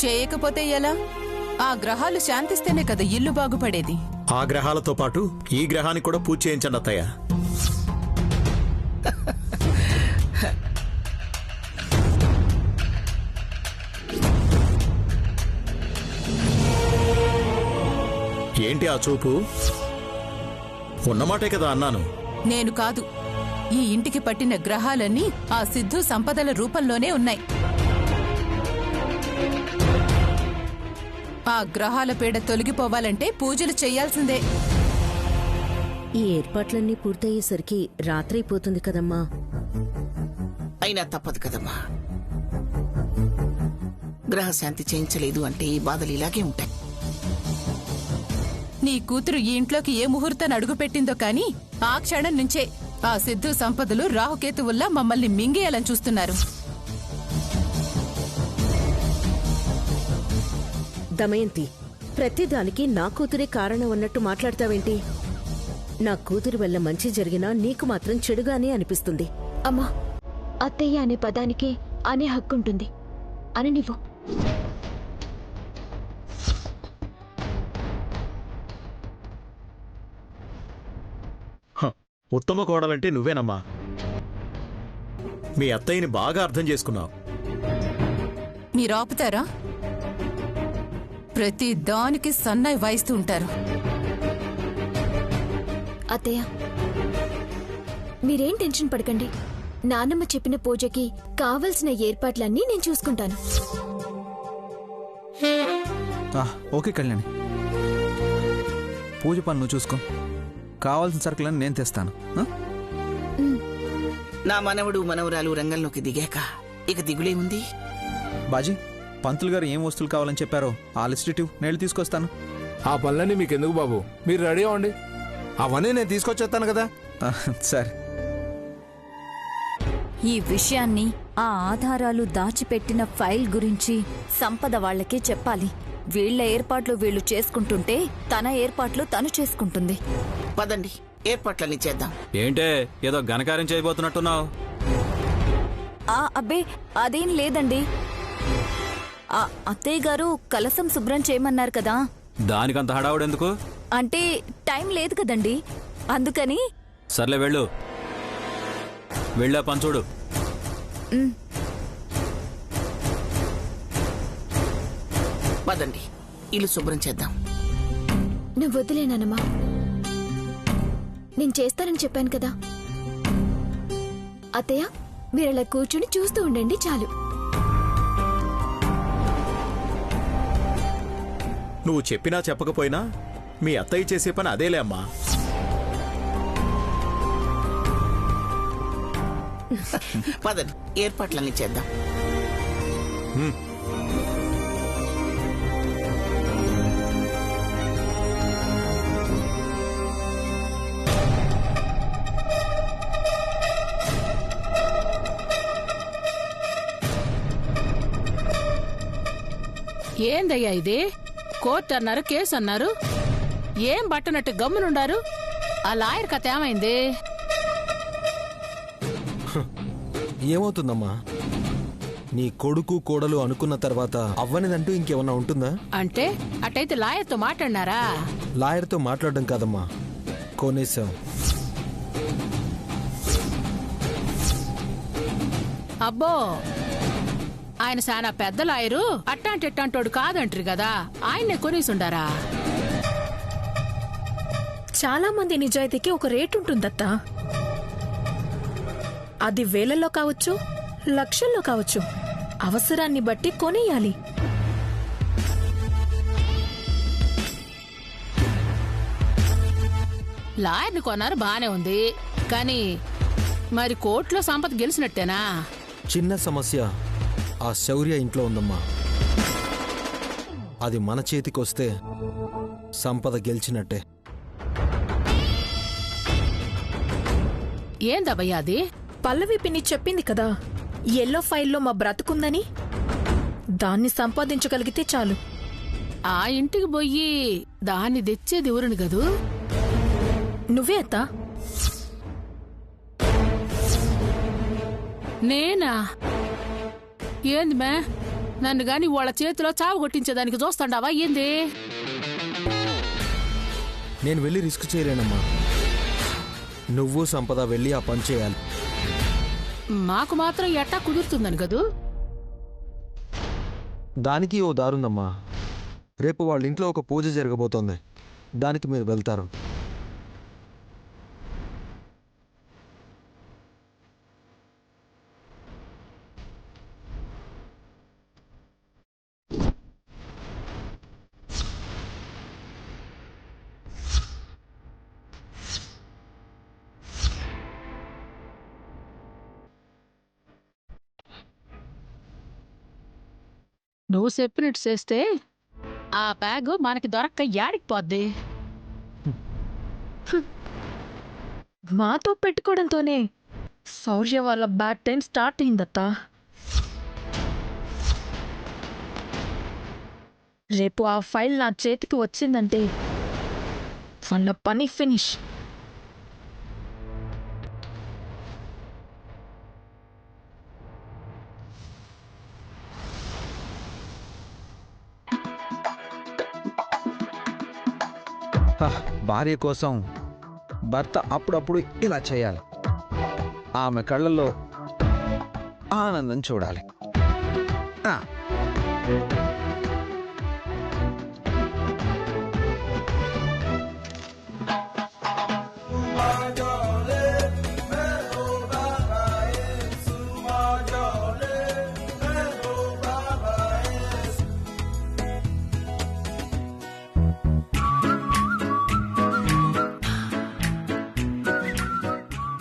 చేయకపోతే ఎలా? ఆ గ్రహాలు శాంతిస్తేనే కదా ఇల్లు బాగుపడేది. ఆ గ్రహాలతో పాటు ఈ గ్రహానికి కూడా పూజ చేయించండి అత్తయ్య. ఏంటి ఆ చూపు? ఉన్నమాటే కదా అన్నాను. నేను కాదు, ఈ ఇంటికి పట్టిన గ్రహాలన్నీ ఆ సిద్ధు సంపదల రూపంలోనే ఉన్నాయి. ఆ గ్రహాల పీడ తొలగిపోవాలంటే పూజలు చెయ్యాల్సిందే. ఈ ఏర్పాట్లన్నీ పూర్తయ్యేసరికి రాత్రైపోతుంది కదమ్మా. అయినా తప్పదు కదమ్మా. గ్రహశాంతి చేయించలేదు అంటే ఈ బాధలు ఇలాగే ఉంటాయి. నీ కూతురు ఈ ఇంట్లోకి ఏ ముహూర్తాన్ని అడుగుపెట్టిందో కానీ ఆ క్షణం నుంచే ఆ సిద్ధు సంపదలు రాహుకేతువుల్లా మమ్మల్ని మింగేయాలని చూస్తున్నారు. దమయంతి, ప్రతిదానికి నా కూతురే కారణం అన్నట్టు మాట్లాడతావేంటి? నా కూతురి వల్ల మంచి జరిగినా నీకు మాత్రం చెడుగానే అనిపిస్తుంది. అమ్మా, అత్తయ్య అనే పదానికి అనే హక్కుంటుంది అని నీవు. ఉత్తమ కోడలంటే నువ్వేనమ్మా. మీ అత్తయ్యని బాగా అర్థం చేసుకున్నావు. మీరు ఆపుతారా? ప్రతి దానికి సన్నాయి వాయిస్తూ ఉంటారు. అత్తయ్య, మీరేం టెన్షన్ పడకండి. నాన్నమ్మ చెప్పిన పూజకి కావలసిన ఏర్పాట్లన్నీ నేను చూసుకుంటాను. ఓకే కళ్యాణి, పూజ పని నువ్వు చూసుకో. కావాల్సిన సరుకులను నేను తెస్తాను. నా మనవడు మనవరాలు రంగంలోకి దిగాక ఇక దిగులే ఉంది. బాజీ, పంతులు గారు ఏం వస్తువులు కావాలని చెప్పారో ఆ లిస్ట్ ఇటు నేను తీసుకొస్తాను. ఆ పనులన్నీ మీకెందుకు బాబు, మీరు రెడీ అవ్వండి. అవన్నీ నేను తీసుకొచ్చేస్తాను కదా. సరే. ఈ విషయాన్ని, ఆ ఆధారాలు దాచిపెట్టిన ఫైల్ గురించి సంపద వాళ్ళకే చెప్పాలి. వీళ్ల ఏర్పాట్లు వీళ్లు చేసుకుంటుంటే తన ఏర్పాట్లు తను చేసుకుంటుంది. పదండి, ఏర్పాట్లన్నీ చేద్దాం. ఏంటే ఏదో ఘనకార్యం చేయబోతున్నట్టున్నావు? అబ్బే అదేం లేదండి. అత్తయ్య గారు కలసం శుభ్రం చేయమన్నారు కదా. దానికంత హడావుడెందుకు? అంటే టైం లేదు కదండి, అందుకని. సర్లే వెళ్ళు, వెళ్ళా పంచుడు. పదండి, ఇల్లు శుభ్రం చేద్దాం. నువ్వు వదిలేనానమ్మా, నేను చేస్తానని చెప్పాను కదా. అత్తయ్య, మీరు అలా కూర్చుని చూస్తూ ఉండండి చాలు. నువ్వు చెప్పినా చెప్పకపోయినా మీ అత్తయ్య చేసే పని అదేలే అమ్మా. పదండి, ఏర్పాట్లన్నీ చేద్దాం. ఏందయ్యా ఇది? కోర్టు అన్నారు, కేసు అన్నారు, ఏం బట్టనట్టు గమ్మునుండారు? ఆ లాయర్ కథ ఏమైంది? ఏమవుతుందమ్మా, నీ కొడుకు కోడలు అనుకున్న తర్వాత అవ్వనిదంటూ ఇంకేమన్నా ఉంటుందా? అంటే అట్టయితే లాయర్తో మాట్లాడినారా? లాయర్తో మాట్లాడడం కాదమ్మా, కొనేసాం. అబ్బో, ఆయన చాలా పెద్ద లాయరు, అట్టాంటోడు కాదంటారు కదా, ఆయన్నే కొనేసుండారా? చాలా మంది నిజాయితీకి ఒక రేటు ఉంటుందత్తా. అది వేలల్లో కావచ్చు, లక్షల్లో కావచ్చు, అవసరాన్ని బట్టి కొనేయాలి. లాయర్ని కొన్నారు, బానే ఉంది, కానీ మరి కోర్టులో సంపద గెలిచినట్టేనా? చిన్న సమస్య ఆ శౌర్య ఇంట్లో ఉందమ్మా. అది మన చేతికొస్తే సంపద గెలిచినట్టే. ఏందబ్బయ్యా అది? పల్లవి పిన్ని చెప్పింది కదా, ఎల్లో ఫైల్లో మా బ్రతుకుందని. దాన్ని సంపాదించగలిగితే చాలు. ఆ ఇంటికి పోయి దాన్ని తెచ్చేది ఎవరుని కదూ? నువ్వే అత్తా. నేనా? ఏంది మే, నన్ను గాని వాళ్ళ చేతిలో చావు కొట్టించేదానికి చూస్తాండావా ఏంది? నేను వెళ్ళి రిస్క్ చేయలేనమ్మా. నువ్వు సంపద వెళ్ళి ఆ పని చేయాలి. మాకు మాత్రం ఎట్టా కుదురుతుందని కదూ? దానికి ఓ దారుందమ్మా. రేపు వాళ్ళ ఇంట్లో ఒక పూజ జరగబోతోంది. దానికి మీరు వెళ్తారు. నువ్వు చెప్పినట్టు చేస్తే ఆ బ్యాగ్ మనకి దొరక్క యాడికి పోద్ది? మాతో పెట్టుకోవడంతోనే శౌర్య వాళ్ళ బ్యాడ్ టైం స్టార్ట్ అయిందత్తా. రేపు ఆ ఫైల్ నా చేతికి వచ్చిందంటే వాళ్ళ పని ఫినిష్. భార్య కోసం భర్త అప్పుడప్పుడు ఇలా చేయాలి. ఆమె కళ్ళల్లో ఆనందం చూడాలి. ఆ.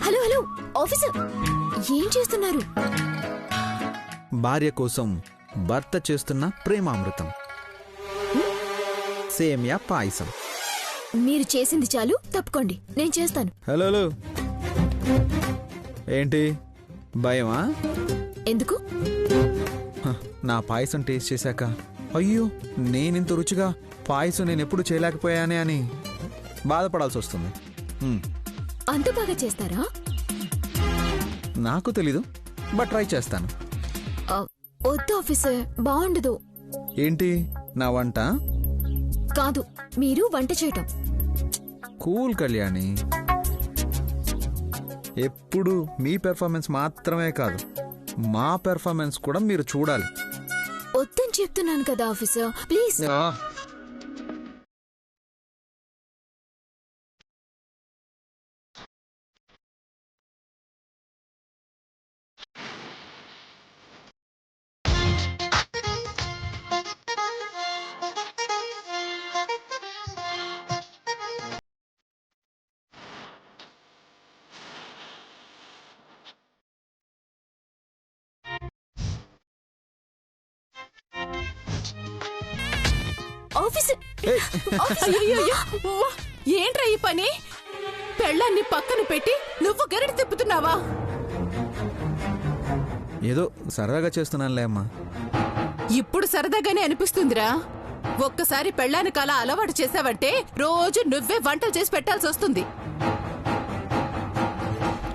హలో హలో ఆఫీసర్, ఏం చేస్తున్నారు? భార్య కోసం భర్త చేస్తున్న ప్రేమామృతం, సేమియా పాయసం. మీరు చేసింది చాలు, తప్పుకోండి, నేను చేస్తాను. హలో హలో, ఏంటి భయమా? ఎందుకు? నా పాయసం టేస్ట్ చేశాక అయ్యో నేనింత రుచిగా పాయసం నేనెప్పుడు చేయలేకపోయానే అని బాధపడాల్సి వస్తుంది. అంత బాగా చేస్తారా? నాకు తెలీదు, బట్ ట్రై చేస్తాను. వద్దు ఆఫీసర్, బాగుండదు. ఏంటి నా వంట? కాదు, మీరు వంట చేయటం. కూల్ కళ్యాణి, ఎప్పుడు మీ పెర్ఫార్మెన్స్ మాత్రమే కాదు, మా పెర్ఫార్మెన్స్ కూడా మీరు చూడాలి. వద్దని చెప్తున్నాను కదా ఆఫీసర్, ప్లీజ్. ఆఫీసర్, ఏంట్రా ఈ పని? పెళ్ళాన్ని పక్కన పెట్టి నువ్వు గరిట తిప్పుతున్నావా? ఏదో సరదాగా చేస్తున్నానులే అమ్మా. ఇప్పుడు సరదాగానే అనిపిస్తుందిరా. ఒక్కసారి పెళ్ళానికి అలా అలవాటు చేసావంటే రోజు నువ్వే వంటలు చేసి పెట్టాల్సి వస్తుంది.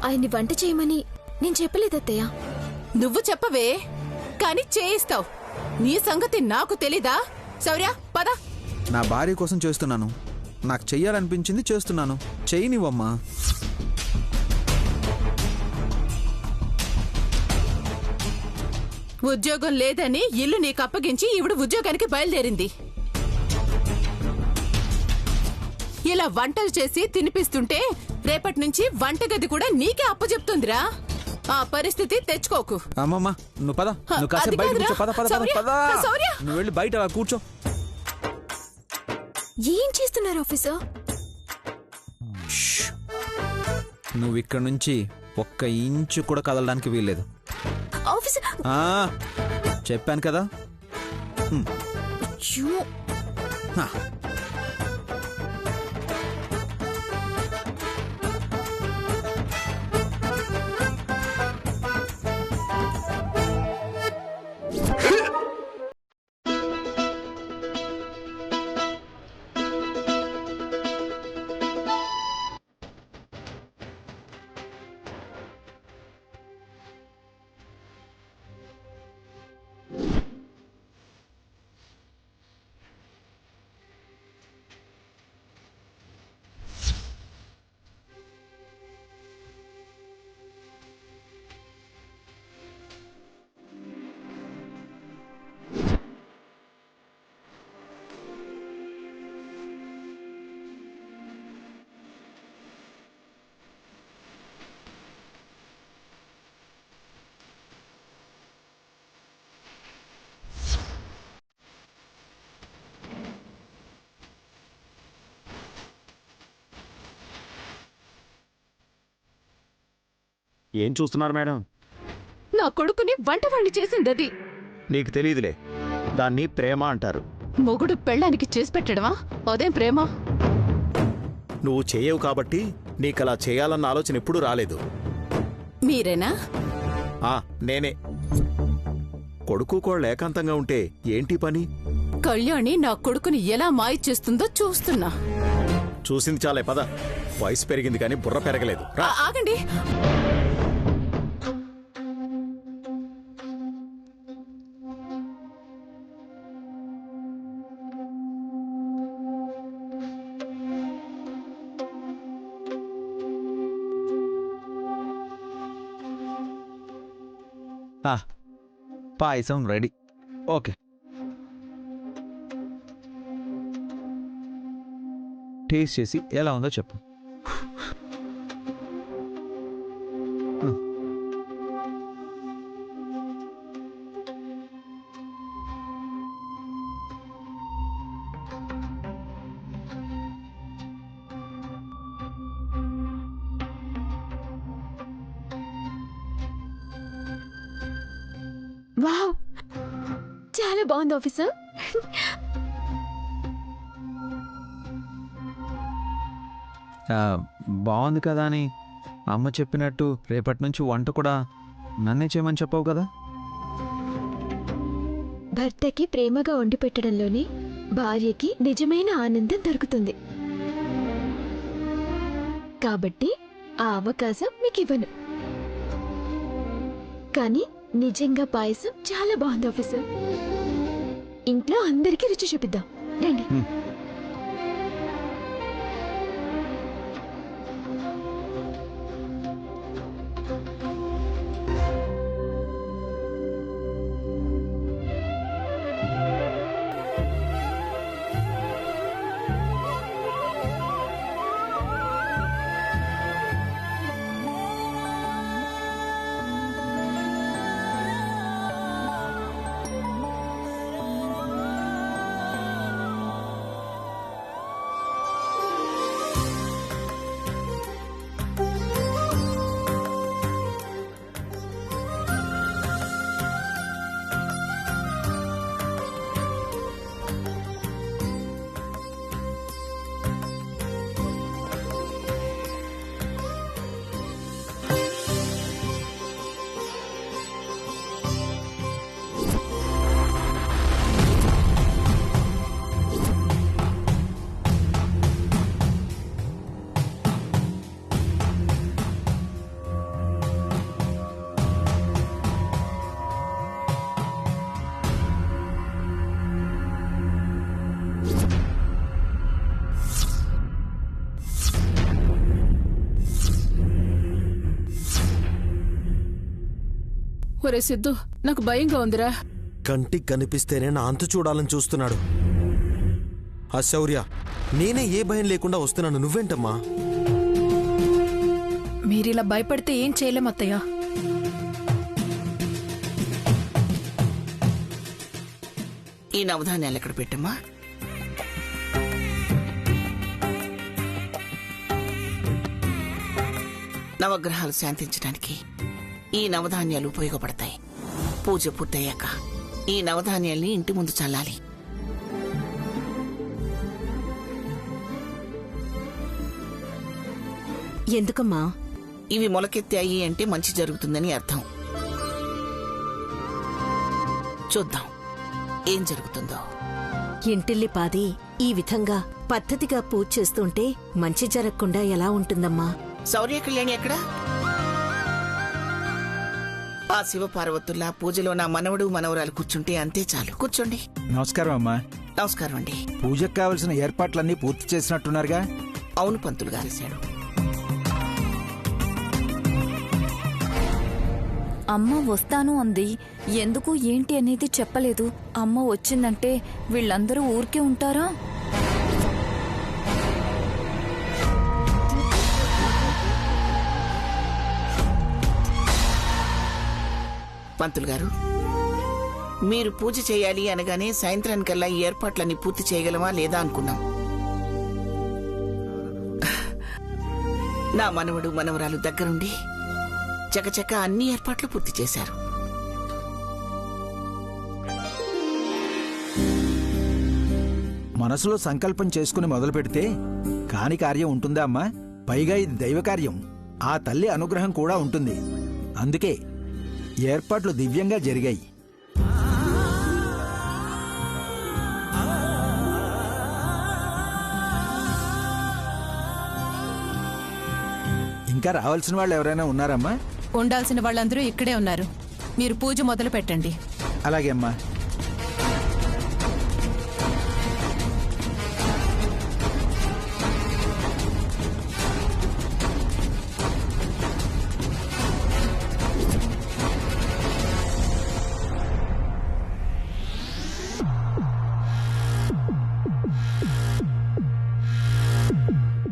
ఆయన్ని వంట చేయమని నేను చెప్పలేదత్తయ్య. నువ్వు చెప్పవే, కాని చేయిస్తావు. నీ సంగతి నాకు తెలీదా? శౌర్య, పద. నా భార్య కోసం చేస్తున్నాను, నాకు చెయ్యాలనిపించింది చేస్తున్నాను, చెయ్యనివమ్మా. ఉద్యోగం లేదని ఇల్లు నీకు అప్పగించి ఈవిడ ఉద్యోగానికి బయలుదేరింది. ఇలా వంటలు చేసి తినిపిస్తుంటే రేపటి నుంచి వంటగది కూడా నీకే అప్పచెప్తుందిరా. ఆ పరిస్థితి తెచ్చుకోకు. అమ్మమ్మ నువ్వు పద, నువ్వు కాసేపు బయట కూర్చో. పద పద పద పద. నువ్వు వెళ్ళి బయట అలా కూర్చో. ఏం చేస్తున్నారు ఆఫీసర్? నువ్వు ఇక్కడ నుంచి ఒక్క ఇంచు కూడా కదలడానికి వీల్లేదు. ఆఫీసర్, చెప్పాను కదా. ఏం చూస్తున్నారు మేడం? నా కొడుకుని వంటవాణ్ణి చేసింది అది. నీకు తెలియదులే, దాన్ని ప్రేమ అంటారు. మొగుడు పెళ్ళానికి చేసి పెట్టడమా? అదేం ప్రేమ? నువ్వు చేయవు కాబట్టి నీకలా చేయాలన్న ఆలోచన ఎప్పుడూ రాలేదు. మీరేనా? నేనే. కొడుకు కోళ్ళు ఏకాంతంగా ఉంటే ఏంటి పని? కళ్యాణి నా కొడుకుని ఎలా మాయ చేస్తుందో చూస్తున్నా. చూసింది చాలే, పద. వయసు పెరిగింది కానీ బుర్ర పెరగలేదు. ఆగండి. పాయసం రెడీ. ఓకే, టేస్ట్ చేసి ఎలా ఉందో చెప్పు. వావ్, చాలా బాగుంది ఆఫీసర్. బాగుంది కదా అని అమ్మ చెప్పినట్టు రేపటి నుంచి వంట కూడా నన్నే చేయమని చెప్పావు కదా. భర్తకి ప్రేమగా వండి పెట్టడంలోనే భార్యకి నిజమైన ఆనందం దొరుకుతుంది. కాబట్టి ఆ అవకాశం మీకు ఇవ్వను. కానీ నిజంగా పాయసం చాలా బాగుంది ఆఫీసర్. ఇంట్లో అందరికీ రుచి చూపిద్దాం రండి. ఒరే సిద్ధు, నాకు భయంగా ఉందిరా. కంటికి కనిపిస్తేనే నా అంతు చూడాలని చూస్తున్నాడు. అశౌర్య, నేనే ఏ భయం లేకుండా వస్తున్నాను, నువ్వేంటమ్మా? మీరిలా భయపడితే ఏం చేయలేం అత్తయ్య. ఈ నవధాన్యాలు ఎక్కడ పెట్టమ్మా? నవగ్రహాలు శాంతించడానికి ఈ నవధాన్యాలు ఉపయోగపడతాయి. పూజ పూర్తయ్యాక ఈ నవధాన్యాల్ని ఇంటి ముందు చల్లాలి. ఎందుకమ్మా? ఇవి మొలకెత్తాయి అంటే మంచి జరుగుతుందని అర్థం. చూద్దాం ఏం జరుగుతుందో. ఇంటిల్లిపాది ఈ విధంగా పద్ధతిగా పూజ చేస్తుంటే మంచి జరగకుండా ఎలా ఉంటుందమ్మా? శౌర్య కళ్యాణి ఎక్కడా? ఆ శివపార్వతుల్లా పూజలో నా మనవడు మనవరాలు కూర్చుంటే అంతే చాలు. కూర్చోండి. నమస్కారం అమ్మా. నమస్కారం అండి. పూజకు కావలసిన ఏర్పాట్లన్నీ పూర్తి చేసినట్టున్నారుగా? అవును పంతులు గారేశాడు. అమ్మ వస్తాను అంది, ఎందుకు ఏంటి అనేది చెప్పలేదు. అమ్మ వచ్చిందంటే వీళ్ళందరూ ఊరికే ఉంటారా? పంతులు గారు, మీరు పూజ చేయాలి అనగానే సాయంత్రానికల్లా ఈ ఏర్పాట్లన్నీ పూర్తి చేయగలమా లేదా అనుకున్నాం. నా మనవడు మనవరాలు దగ్గరుండి చకచక అన్ని ఏర్పాట్లు పూర్తి చేశారు. మనసులో సంకల్పం చేసుకుని మొదలు పెడితే కాని కార్యం ఉంటుందా అమ్మా? పైగా ఇది దైవ కార్యం, ఆ తల్లి అనుగ్రహం కూడా ఉంటుంది. అందుకే ఏర్పాట్లు దివ్యంగా జరిగాయి. ఇంకా రావాల్సిన వాళ్ళు ఎవరైనా ఉన్నారమ్మా? ఉండాల్సిన వాళ్ళందరూ ఇక్కడే ఉన్నారు. మీరు పూజ మొదలు పెట్టండి. అలాగే అమ్మా.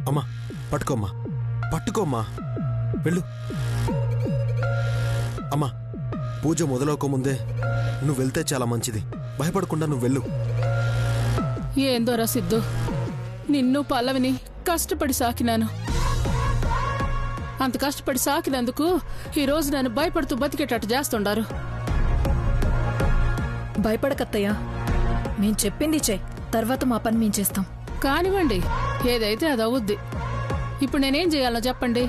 అమ్మా పట్టుకోమ్మా, పట్టుకోమ్మా, వెళ్ళు. అమ్మా పూజ మొదలవకముందే నువ్వు వెళ్తే చాలా మంచిది. భయపడకుండా నువ్వు వెళ్ళు. ఏందోరా సిద్ధు, నిన్ను పల్లవిని కష్టపడి సాకినాను. అంత కష్టపడి సాకినందుకు ఈరోజు నన్ను భయపడుతూ బతికేటట్టు చేస్తుండారు. భయపడకత్తయ్యా, మేం చెప్పింది చెయ్, తర్వాత మా పని మేం చేస్తాం. కానివ్వండి, ఏదైతే అది అవుద్ది. ఇప్పుడు నేనేం చేయాలో చెప్పండి.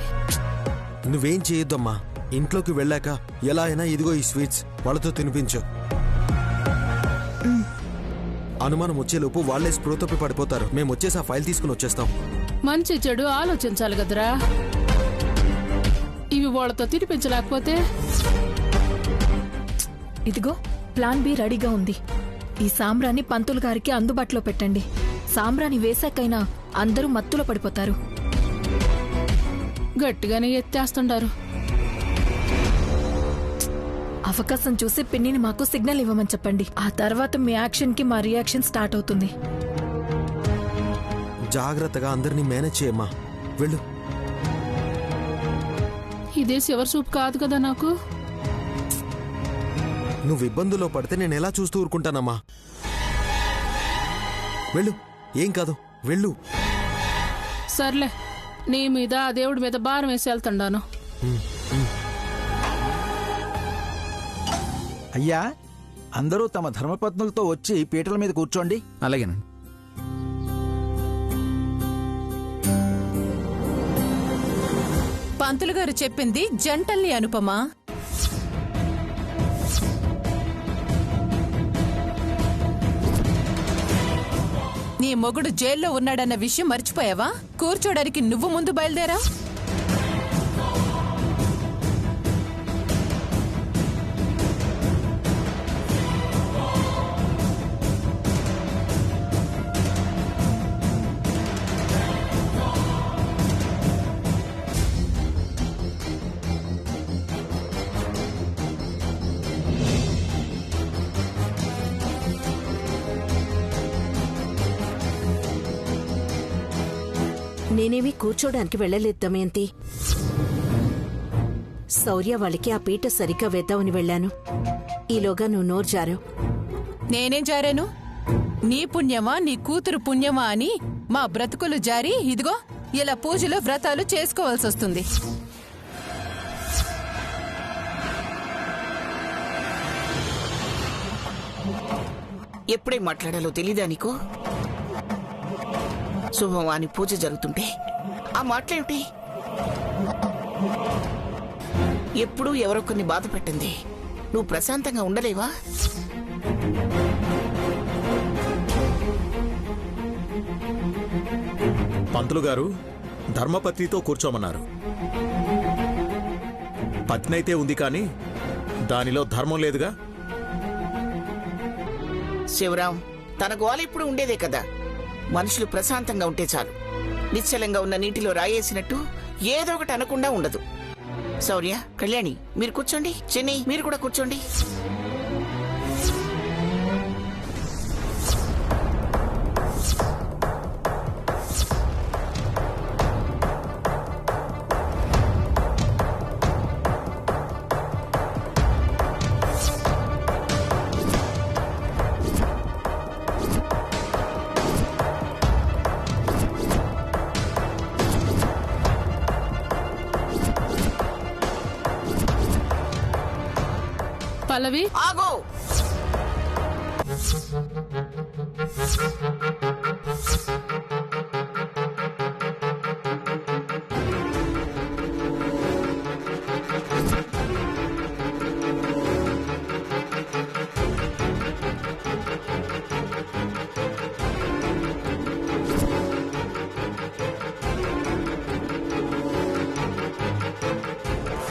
నువ్వేం చేయొద్దమ్మా. ఇంట్లోకి వెళ్ళాక ఎలా అయినా ఇదిగో ఈ స్వీట్స్ వాళ్ళతో తినిపించు. అనుమానం వచ్చేలోపు వాళ్లే స్పృహ తప్పి పడిపోతారు. మేము వచ్చేసి ఆ ఫైల్ తీసుకుని వచ్చేస్తాం. మంచి చెడు ఆలోచించాలి కదరా. ఇవి వాళ్ళతో తినిపించలేకపోతే? ఇదిగో ప్లాన్ బి రెడీగా ఉంది. ఈ సాంబ్రాన్ని పంతులు గారికి అందుబాటులో పెట్టండి. సాంబ్రాన్ని వేసాకైనా అందరూ మత్తులో పడిపోతారు. గట్టిగానే ఎత్తేస్తుండారు. అవకాశం చూసి పిన్నిని మాకు సిగ్నల్ ఇవ్వమని చెప్పండి. ఆ తర్వాత మీ యాక్షన్ కి మా రియాక్షన్ స్టార్ట్ అవుతుంది. జాగ్రత్తగా అందరినీ మేనేజ్ చేయమ్మా. వెళ్ళు. ఇదే చివరి సూప్ కాదు కదా నాకు. నువ్వు ఇబ్బందుల్లో పడితే నేను ఎలా చూస్తూ ఊరుకుంటానమ్మా. వెళ్ళు, ఏం కాదు, వెళ్ళు. సర్లే, నీ మీద ఆ దేవుడి మీద భారం వేసి వెళ్తుండాను. అయ్యా, అందరూ తమ ధర్మపత్నులతో వచ్చి పీటల మీద కూర్చోండి. అలాగేనండి. పంతులు గారు చెప్పింది జంటల్ని అనుపమా. నీ మొగుడు జైల్లో ఉన్నాడన్న విషయం మర్చిపోయావా? కూర్చోడానికి నువ్వు ముందు బయలుదేరా. నేనేమీ కూర్చోడానికి వెళ్ళలేదు దమయంతి. శౌర్య వాళ్ళకి ఆ పీట సరిగ్గా వేద్దామని వెళ్ళాను. ఈలోగా నువ్వు నోరు జారావు. నేనేం జారాను? నీ పుణ్యమా నీ కూతురు పుణ్యమా అని మా బ్రతుకులు జారి ఇదిగో ఇలా పూజలు వ్రతాలు చేసుకోవాల్సి వస్తుంది. ఎప్పుడే మాట్లాడాలో తెలీదా నీకు? శుభవాని పూజ జరుగుతుంటే ఆ మాటలేమిటి? ఎప్పుడూ ఎవరొకరిని బాధ పెట్టింది. నువ్వు ప్రశాంతంగా ఉండలేవా? పంతులు గారు ధర్మపత్నితో కూర్చోమన్నారు. పత్నైతే ఉంది కానీ దానిలో ధర్మం లేదుగా. శివరాం, తన గోల ఇప్పుడు ఉండేదే కదా. మనుషులు ప్రశాంతంగా ఉంటే చాలు. నిశ్చలంగా ఉన్న నీటిలో రాయేసినట్టు ఏదో ఒకటి అనకుండా ఉండదు. శౌర్య, కళ్యాణి మీరు కూర్చోండి. చెన్నై మీరు కూడా కూర్చోండి. పల్లవి ఆగో